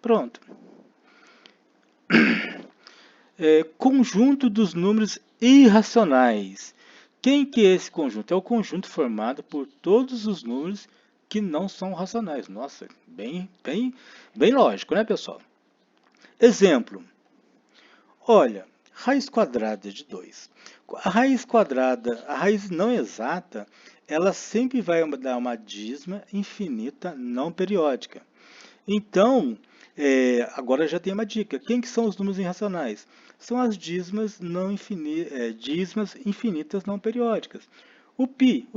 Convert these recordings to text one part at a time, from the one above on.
Pronto. Conjunto dos números irracionais. Quem que é esse conjunto? É o conjunto formado por todos os números que não são racionais. Nossa, bem lógico, né, pessoal? Exemplo. Olha, raiz quadrada de 2. A raiz quadrada, a raiz não exata, ela sempre vai dar uma dízima infinita não periódica. Então, agora já tem uma dica. Quem que são os números irracionais? São as dízimas, dízimas infinitas não periódicas. O π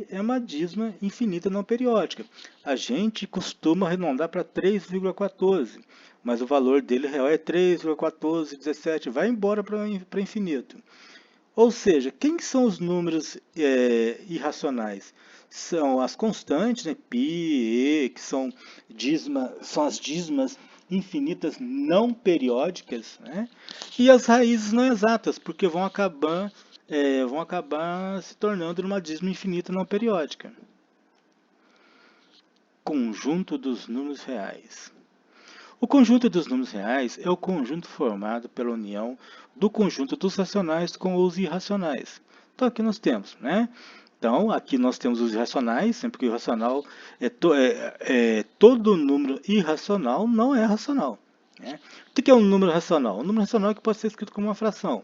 é uma dízima infinita não periódica. A gente costuma arredondar para 3,14, mas o valor dele real é 3,1417, vai embora para infinito. Ou seja, quem são os números irracionais? São as constantes, né? π, e, que são as dízimas infinitas não periódicas, né? E as raízes não exatas, porque vão acabar se tornando uma dízima infinita não periódica. Conjunto dos números reais. O conjunto dos números reais é o conjunto formado pela união do conjunto dos racionais com os irracionais. Então aqui nós temos, né? Então aqui nós temos os irracionais, sempre que o irracional todo número irracional não é racional. Né? O que é um número racional? Um número racional é que pode ser escrito como uma fração.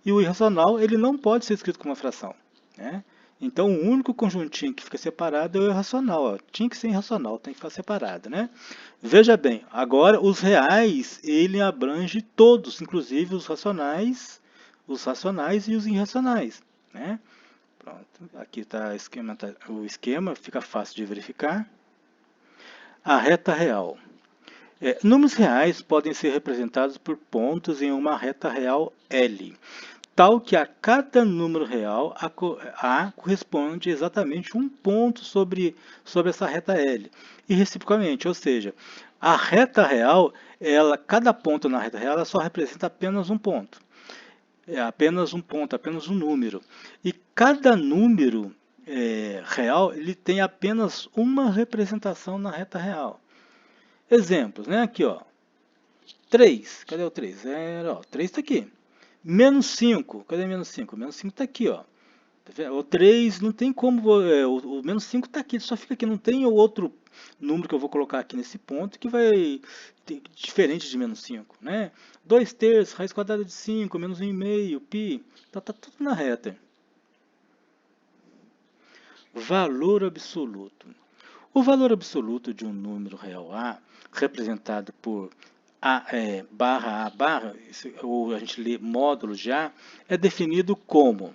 E o irracional ele não pode ser escrito como uma fração. Né? Então, o único conjuntinho que fica separado é o irracional. Ó. Tinha que ser irracional, tem que ficar separado. Né? Veja bem, agora os reais, ele abrange todos, inclusive os racionais e os irracionais. Né? Pronto, aqui está o esquema, fica fácil de verificar. A reta real. Números reais podem ser representados por pontos em uma reta real L, tal que a cada número real A corresponde exatamente um ponto sobre essa reta L. E reciprocamente, ou seja, a reta real, cada ponto na reta real ela só representa apenas um ponto. É apenas um ponto, apenas um número. E cada número real ele tem apenas uma representação na reta real. Exemplos, né? Aqui, ó. 3. Cadê o 3? 3 está aqui. Menos 5. Cadê menos 5? Menos 5 está aqui, ó. O 3 não tem como. O menos 5 está aqui, só fica aqui. Não tem o outro número que eu vou colocar aqui nesse ponto que vai ter diferente de menos 5. Né? 2 terços, raiz quadrada de 5, menos 1,5, π. Então está tudo na reta. Valor absoluto. O valor absoluto de um número real A, representado por barra, ou a gente lê módulo de A, é definido como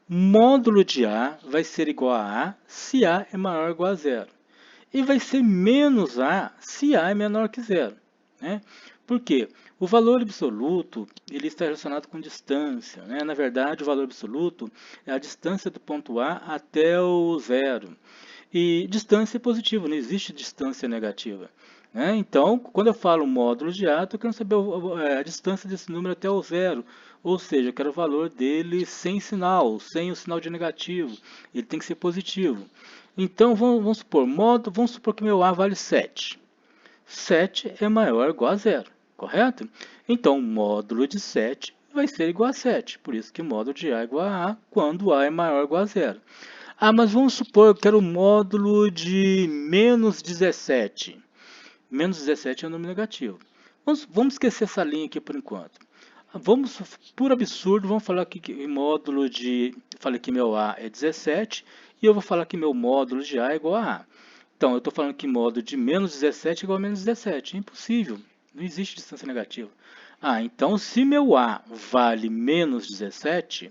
módulo de A vai ser igual a A se A é maior ou igual a zero. E vai ser menos A se A é menor que zero. Né? Por quê? O valor absoluto ele está relacionado com distância. Né? Na verdade, o valor absoluto é a distância do ponto A até o zero. E distância é positiva, não existe distância negativa. Né? Então, quando eu falo módulo de A, eu quero saber a distância desse número até o zero. Ou seja, eu quero o valor dele sem sinal, sem o sinal de negativo. Ele tem que ser positivo. Então, vamos supor que meu A vale 7. 7 é maior ou igual a zero, correto? Então, o módulo de 7 vai ser igual a 7. Por isso que o módulo de A é igual a A quando A é maior ou igual a zero. Ah, mas vamos supor que eu quero o módulo de menos 17. Menos 17 é um número negativo. Vamos esquecer essa linha aqui por enquanto. Por absurdo, vamos falar que módulo de... Falei que meu A é 17 e eu vou falar que meu módulo de A é igual a A. Então, eu estou falando que módulo de menos 17 é igual a menos 17. É impossível. Não existe distância negativa. Então se meu A vale menos 17,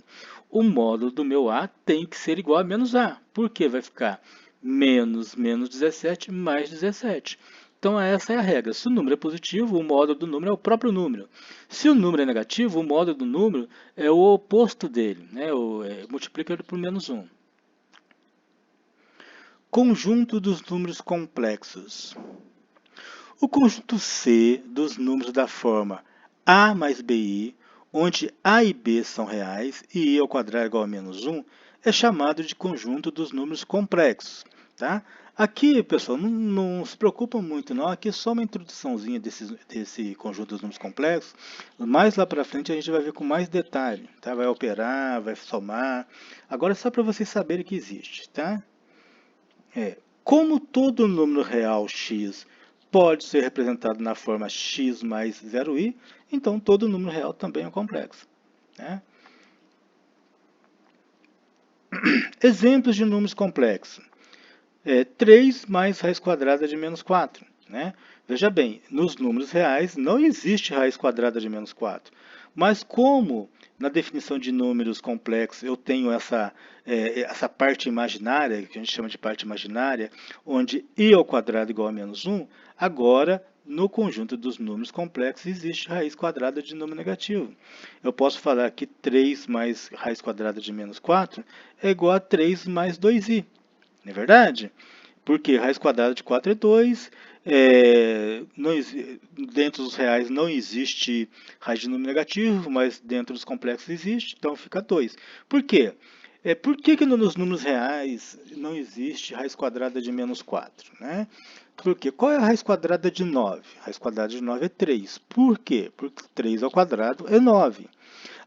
o módulo do meu A tem que ser igual a menos A. Porque vai ficar menos 17 mais 17. Então essa é a regra. Se o número é positivo, o módulo do número é o próprio número. Se o número é negativo, o módulo do número é o oposto dele. Né? Multiplica ele por menos 1. Conjunto dos números complexos. O conjunto C dos números da forma A mais BI, onde A e B são reais e I ao quadrado é igual a menos 1, é chamado de conjunto dos números complexos. Tá? Aqui, pessoal, não se preocupa muito, não. Aqui é só uma introduçãozinha desse conjunto dos números complexos. Mais lá para frente a gente vai ver com mais detalhe, tá? Vai operar, vai somar. Agora é só para vocês saberem que existe, tá? Como todo número real x pode ser representado na forma x mais 0i, então todo número real também é complexo, né? Exemplos de números complexos. 3 mais raiz quadrada de menos 4. Né? Veja bem, nos números reais não existe raiz quadrada de menos 4. Mas como na definição de números complexos eu tenho essa parte imaginária, que a gente chama de parte imaginária, onde i ao quadrado igual a menos 1, agora no conjunto dos números complexos existe raiz quadrada de número negativo. Eu posso falar que 3 mais raiz quadrada de menos 4 é igual a 3 mais 2i. Não é verdade? Porque raiz quadrada de 4 é 2, dentro dos reais não existe raiz de número negativo, mas dentro dos complexos existe, então fica 2. Por quê? Por que nos números reais não existe raiz quadrada de menos 4? Né? Porque qual é a raiz quadrada de 9? A raiz quadrada de 9 é 3. Por quê? Porque 3 ao quadrado é 9.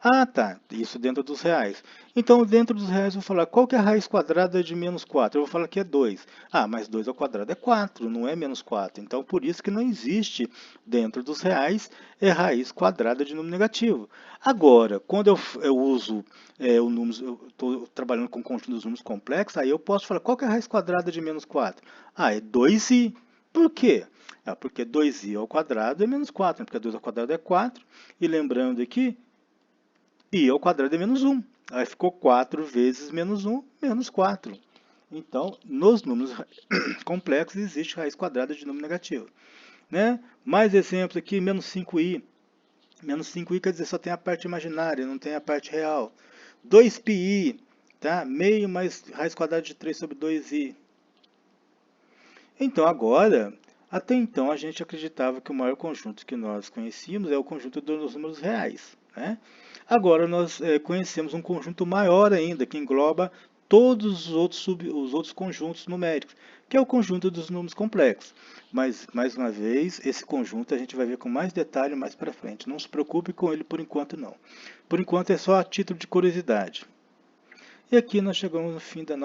Ah, tá. Isso dentro dos reais. Então, dentro dos reais, eu vou falar qual que é a raiz quadrada de menos 4? Eu vou falar que é 2. Ah, mas 2 ao quadrado é 4, não é menos 4. Então, por isso que não existe dentro dos reais raiz quadrada de número negativo. Agora, quando eu uso o número, eu estou trabalhando com o conjunto dos números complexos, aí eu posso falar qual que é a raiz quadrada de menos 4? Ah, é 2i. Por quê? Porque 2i ao quadrado é menos 4, né? Porque 2 ao quadrado é 4. E lembrando aqui, i ao quadrado é menos 1. Aí ficou 4 vezes menos 1, menos 4. Então, nos números complexos existe raiz quadrada de número negativo. Né? Mais exemplos aqui, menos 5i. Menos 5i quer dizer só tem a parte imaginária, não tem a parte real. 2πi, tá? Meio mais raiz quadrada de 3 sobre 2i. Então, agora, até então a gente acreditava que o maior conjunto que nós conhecíamos é o conjunto dos números reais. Né? Agora nós conhecemos um conjunto maior ainda, que engloba todos os outros conjuntos numéricos, que é o conjunto dos números complexos. Mas, mais uma vez, esse conjunto a gente vai ver com mais detalhe mais para frente. Não se preocupe com ele por enquanto, não. Por enquanto é só a título de curiosidade. E aqui nós chegamos no fim da nossa